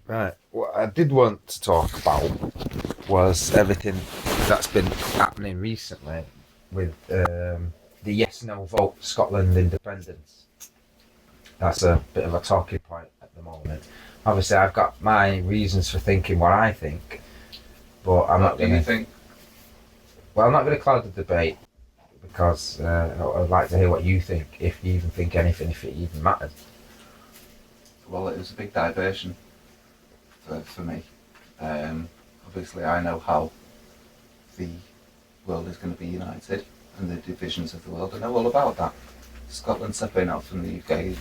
Right. What I did want to talk about was everything that's been happening recently with the yes/no vote for Scotland independence. That's a bit of a talking point at the moment. Obviously, I've got my reasons for thinking what I think, but I'm not going to. Do you think? Well, I'm not going to cloud the debate because I'd like to hear what you think, if you even think anything, if it even matters. Well, it was a big diversion for me. Obviously, I know how the world is going to be united and the divisions of the world. I know all about that. Scotland separating out from the UK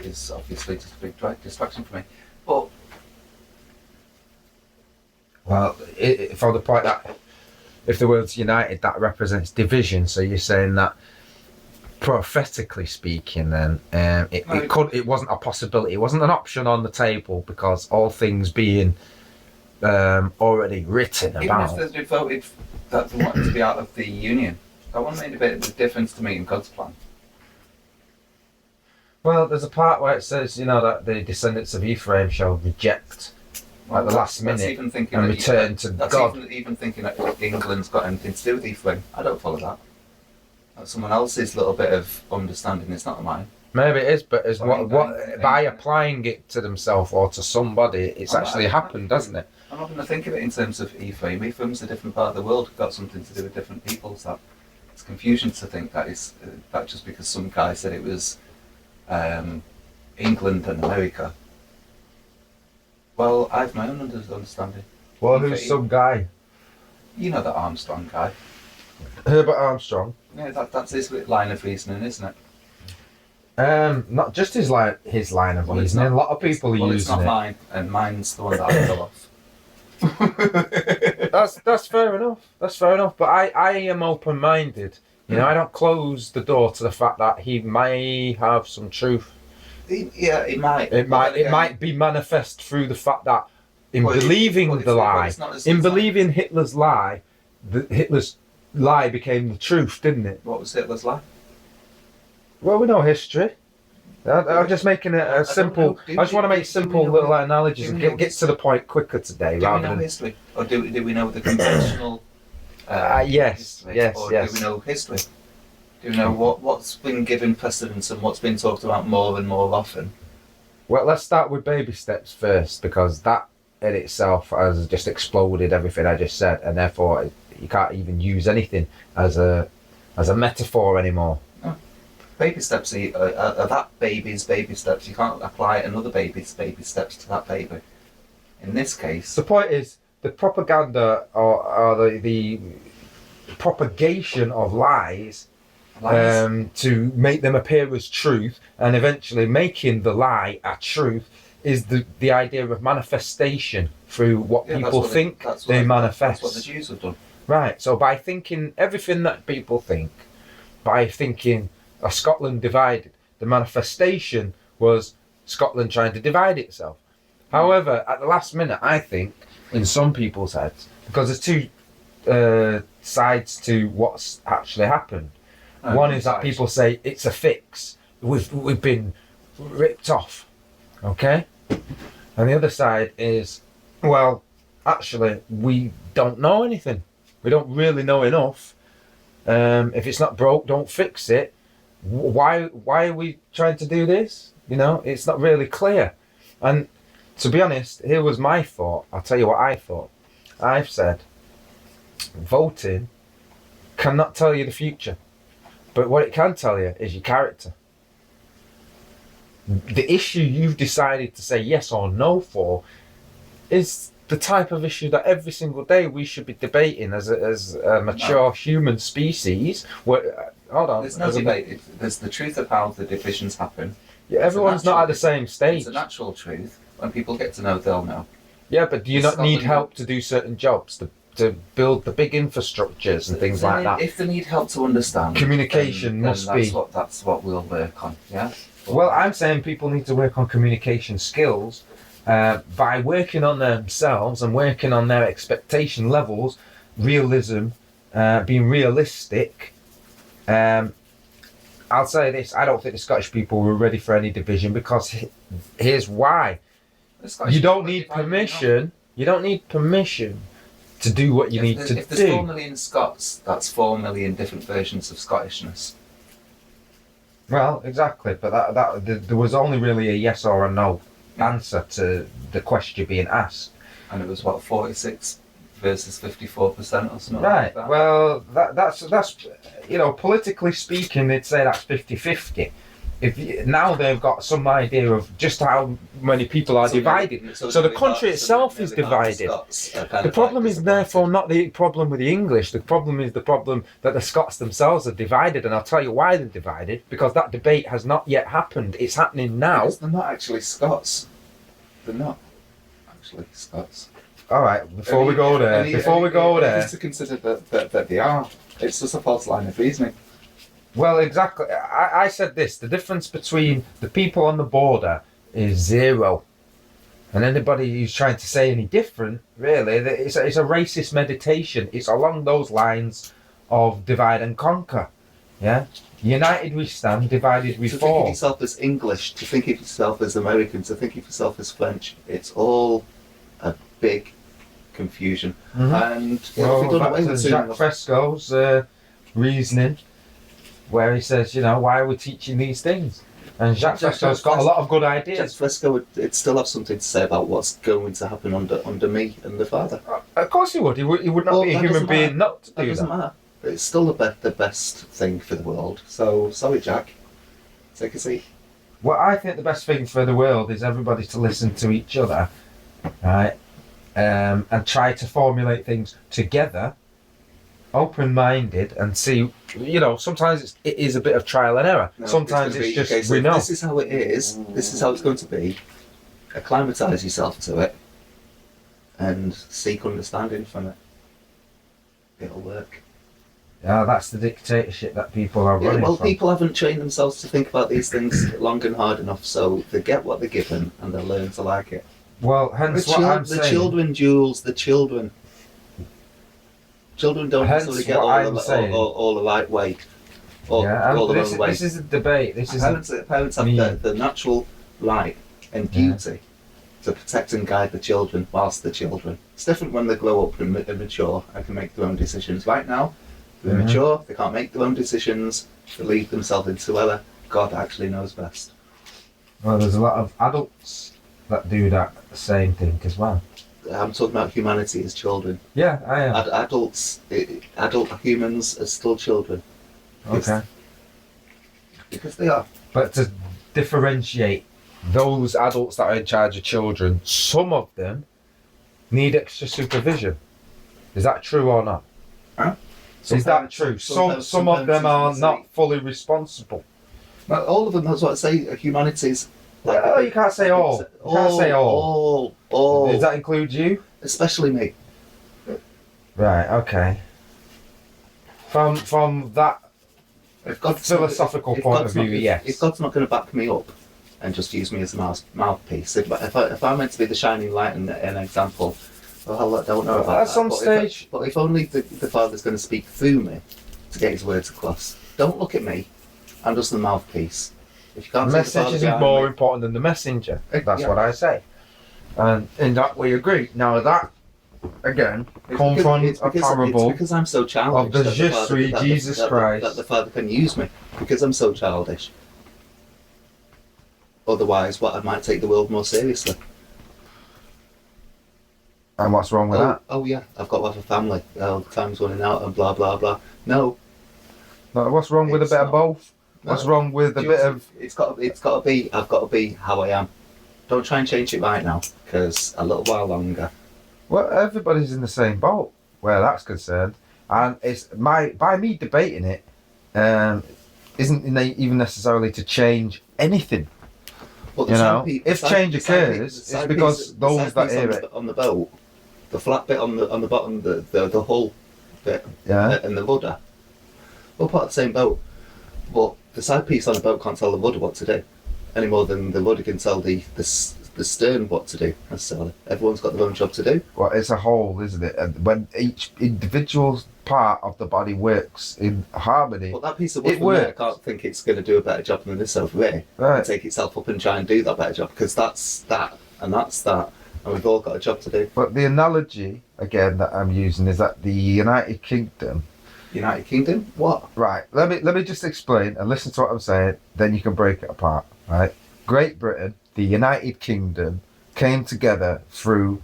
is obviously just a big distraction for me. But Well, from the point that if the world's united, that represents division. So you're saying that, prophetically speaking, then it wasn't a possibility. It wasn't an option on the table because all things being already written about. even if they voted that they wanted to be out of the union, that wouldn't make a bit of a difference to me in God's plan. Well, there's a part where it says, that the descendants of Ephraim shall reject at the last minute and return to God. Even thinking that England's got anything to do with Ephraim, I don't follow that. That's someone else's little bit of understanding. It's not mine. Maybe it is, but by applying it to themselves or to somebody, it's actually happened, doesn't it? I'm not going to think of it in terms of Ephraim. Ephraim's a different part of the world. Got something to do with different peoples. That it's confusion to think that is that just because some guy said it was England and America. Well, I have my own understanding. Well, who's some guy? You know that Armstrong guy. Herbert Armstrong. Yeah, that's his line of reasoning, isn't it? Not just his line of reasoning. A lot of people are using it. It's not mine, and mine's the one that I go off. That's fair enough. That's fair enough. But I am open-minded. I don't close the door to the fact that he may have some truth. Yeah, it might. It might be manifest through the fact that believing Hitler's lie, Hitler's lie became the truth, didn't it? What was Hitler's lie? Well, we know history. I'm just making a simple. I just want to make simple little analogies and get to the point quicker today. Do we know history, or do we know the conventional? Yes. Do we know history? Do we know what's been given precedence and what's been talked about more and more often? Well, let's start with baby steps first, because that in itself has just exploded everything I just said, and therefore you can't even use anything as a metaphor anymore. No. Baby steps are that baby's baby steps. You can't apply another baby's baby steps to that baby. In this case, the point is the propaganda or the propagation of lies. To make them appear as truth, and eventually making the lie a truth, is the idea of manifestation through what people think they manifest. That's what the Jews have done. Right, so by thinking everything that people think, by thinking a Scotland divided, the manifestation was Scotland trying to divide itself. However, at the last minute, I think, in some people's heads, because there's two sides to what's actually happened. One is that people say it's a fix. We've been ripped off, okay? And the other side is, well, actually, we don't know anything. We don't really know enough. If it's not broke, don't fix it. Why are we trying to do this? It's not really clear. And to be honest, here was my thought. I'll tell you what I thought. I've said, voting cannot tell you the future. But what it can tell you is your character. The issue you've decided to say yes or no for is the type of issue that every single day we should be debating as a mature human species. Hold on. There's no debate. There's the truth of how the divisions happen. Yeah, everyone's not at the same stage. It's a natural truth. When people get to know, they'll know. Yeah, but do you not need help to do certain jobs? To build the big infrastructures and things like that. If they need help to understand, communication must be. That's what we'll work on. Yeah. Well, I'm saying people need to work on communication skills by working on themselves and working on their expectation levels, realism, being realistic. I'll say this: I don't think the Scottish people were ready for any division, because here's why. the Scottish You don't people are need divided permission. You don't need permission to do what you need to If there's 4 do. million Scots, that's 4 million different versions of Scottishness. Well, exactly. But there was only really a yes or a no answer to the question being asked. And it was what, 46 versus 54% or something Right. like that. Well, that's politically speaking, they'd say that's 50-50. Now they've got some idea of just how many people are divided. So the country itself is divided. The problem is therefore not the problem with the English. The problem is the problem that the Scots themselves are divided, and I'll tell you why they're divided. Because that debate has not yet happened. It's happening now. Because they're not actually Scots. They're not actually Scots. All right. Before we go there, Just to consider that they are. It's just a false line of reasoning. Well, exactly. I said this. The difference between the people on the border is zero. And anybody who's trying to say any different, really, it's a racist meditation. It's along those lines of divide and conquer. Yeah? United we stand, divided we To think fall. of yourself as English, to think of yourself as American, to think of yourself as French, it's all a big confusion. And Well, if we don't back away to with Jacques Fresco's reasoning, where he says, why are we teaching these things? And Jacques Fresco's got a lot of good ideas. Jacques Fresco would still have something to say about what's going to happen under me and the Father. Of course he would. He would not be a human being not to That do doesn't that. matter. But it's still the best thing for the world. So, sorry, Jack. Take a seat. Well, I think the best thing for the world is everybody to listen to each other, right? And try to formulate things together, open-minded, and see. Sometimes it is a bit of trial and error. No, Sometimes it's it's gonna be, just okay, so we know. This is how it is. This is how it's going to be. Acclimatise yourself to it, and seek understanding from it. It'll work. Yeah, that's the dictatorship that people are Yeah, running well, from. people haven't trained themselves to think about these things long and hard enough, so they get what they're given and they learn to like it. Well, hence what I'm saying. The children, Jules, the children. Children don't Hence necessarily get what all the right way. Or Yeah, all the and wrong way. this is a debate. This is Parents have the natural right and duty to protect and guide the children whilst they're children. It's different when they grow up and mature and can make their own decisions. Right now, they're mature, they can't make their own decisions, they lead themselves into error. God actually knows best. Well, there's a lot of adults that do that same thing as well. I'm talking about humanity as children. Yeah, I am. Adult humans are still children. Okay. Because they are. But to differentiate those adults that are in charge of children, some of them need extra supervision. Is that true or not? Huh? Is that true? Some of them are not fully responsible. Not all of them, that's what I say, humanities. Well, you can't say all. You can't say all. All. Does that include you? Especially me. Right, okay. From that If God's philosophical if point of God's view, not, yes. If God's not going to back me up and just use me as a mouthpiece, if I'm meant to be the shining light and an example, well, I don't know about at that. some But stage. But if only the Father's going to speak through me to get his words across. Don't look at me. I'm just the mouthpiece. If you can't The see the Father message is behind more me- important than the messenger. That's Yeah. what I say. And in that we agree. Now that, again, comes from a parable It's because I'm so childish. of the that Je Father- suis that Jesus that Christ. That the Father can use me because I'm so childish. Otherwise, I might take the world more seriously. And what's wrong with that? Oh yeah, I've got to have a family. Time's running out and blah blah blah. No, What's wrong with a It's bit of not. both? What's wrong with a bit of... It's got to be. I've got to be how I am. Don't try and change it right now, because a little while longer. Well, everybody's in the same boat where that's concerned. And it's by me debating it, isn't even necessarily to change anything. But You know, side if change occurs, it's because those that hear it. on the boat, the flat bit on the bottom, the hull bit, Yeah. and the rudder, we're part of the same boat. But the side piece on the boat can't tell the rudder what to do, any more than the rudder can tell the stern what to do necessarily. Everyone's got their own job to do. Well, it's a whole, isn't it? And when each individual part of the body works in harmony, But that piece of wood It from there, I works. can't think it's going to do a better job than this over here. Right. And take itself up and try and do that better job, because that's that and that's that. And we've all got a job to do. But the analogy again that I'm using is that the United Kingdom. United Kingdom? What? Right. Let me just explain and listen to what I'm saying. Then you can break it apart. Right. Great Britain, the United Kingdom, came together through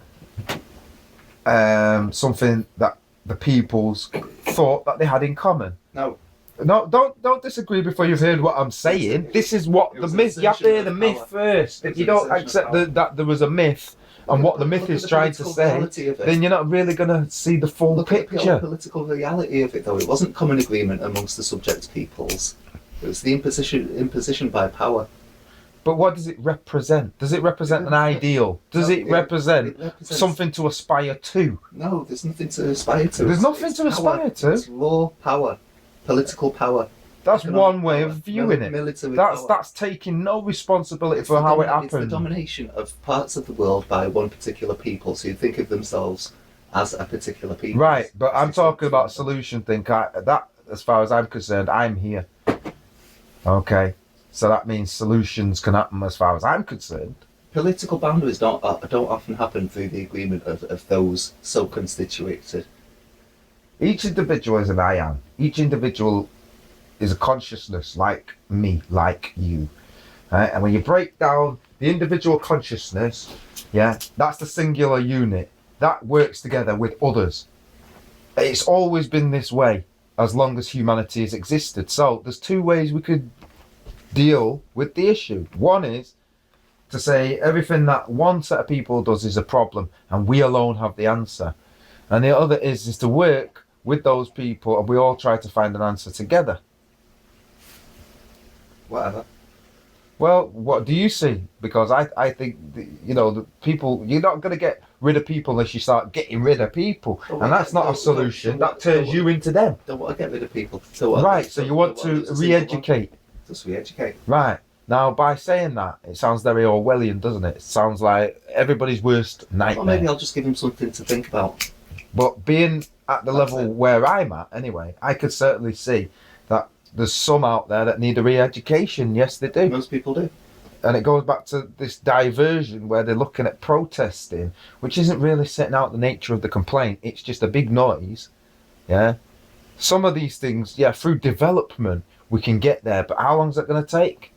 something that the peoples thought that they had in common. No. No, don't disagree before you've heard what I'm saying. This is what the myth. You have to hear the myth first. If you don't accept that there was a myth and what the myth is trying to say, then you're not really going to see the full picture. Look at the political reality of it, though. It wasn't common agreement amongst the subject peoples. It was the imposition by power. But what does it represent? Does it represent an ideal? Does it represent something to aspire to? No, there's nothing to aspire to. There's nothing to aspire to. It's raw power, political power. That's one way of viewing it. Military power. That's taking no responsibility for how it happened. It's the domination of parts of the world by one particular people, so you think of themselves as a particular people. Right, but I'm talking about solution thing. That, as far as I'm concerned, I'm here. Okay. So that means solutions can happen as far as I'm concerned. Political boundaries don't often happen through the agreement of those so constituted. Each individual is an I am. Each individual is a consciousness like me, like you. Right? And when you break down the individual consciousness, yeah, that's the singular unit. That works together with others. It's always been this way as long as humanity has existed. So there's two ways we could deal with the issue. One is to say everything that one set of people does is a problem and we alone have the answer. And the other is to work with those people and we all try to find an answer together. Whatever. Well, what do you see? Because I think, the people, you're not going to get rid of people unless you start getting rid of people. And that's not a solution. That turns you into them. Don't want to get rid of people. Right, so you want to re-educate. Just re-educate. Right. Now, by saying that, it sounds very Orwellian, doesn't it? It sounds like everybody's worst nightmare. Well, maybe I'll just give him something to think about. But being at the level where I'm at, anyway, I could certainly see that there's some out there that need a re-education. Yes, they do. Most people do. And it goes back to this diversion where they're looking at protesting, which isn't really setting out the nature of the complaint. It's just a big noise. Yeah. Some of these things, through development, we can get there, but how long is that going to take?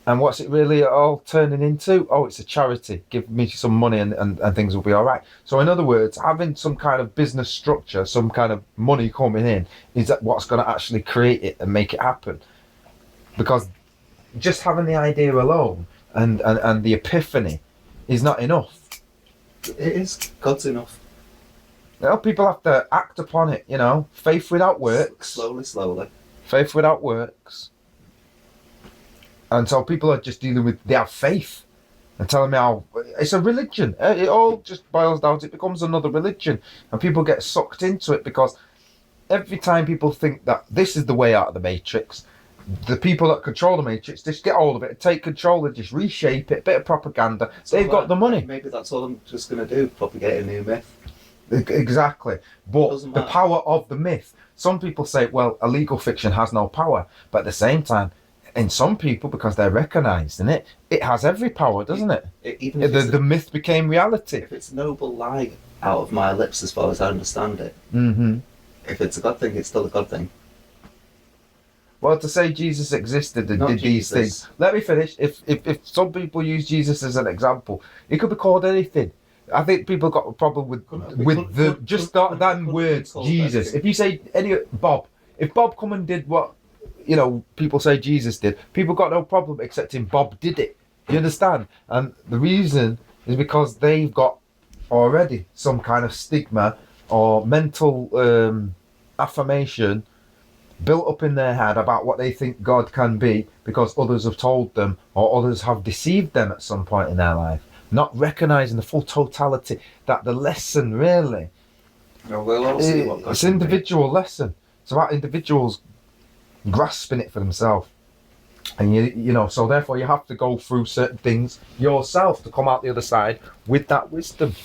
And what's it really all turning into? Oh, it's a charity. Give me some money and things will be all right. So in other words, having some kind of business structure, some kind of money coming in, is that what's going to actually create it and make it happen? Because just having the idea alone and the epiphany is not enough. It is. God's enough. People have to act upon it, Faith without works. Slowly. Faith without works. And so people are just dealing with their faith and telling me how it's a religion. It all just boils down to it becomes another religion. And people get sucked into it because every time people think that this is the way out of the matrix, the people that control the matrix just get hold of it, take control and just reshape it, bit of propaganda. So they've got the money. Maybe that's all I'm just going to do, propagate a new myth. Exactly. But the power of the myth. Some people say, well, a legal fiction has no power. But at the same time, in some people, because they're recognised in it, it has every power, doesn't it? Even if the myth became reality. If it's a noble lie out of my lips, as far as I understand it, if it's a God thing, it's still a God thing. Well, to say Jesus existed and did these things. Let me finish. If some people use Jesus as an example, it could be called anything. I think people got a problem with that word Jesus. If you say Bob, if Bob come and did what people say Jesus did, people got no problem accepting Bob did it. You understand? And the reason is because they've got already some kind of stigma or mental affirmation built up in their head about what they think God can be because others have told them or others have deceived them at some point in their life, not recognising the full totality that the lesson really we'll all see what God it's an individual lesson. It's about individuals grasping it for themselves, and so therefore you have to go through certain things yourself to come out the other side with that wisdom.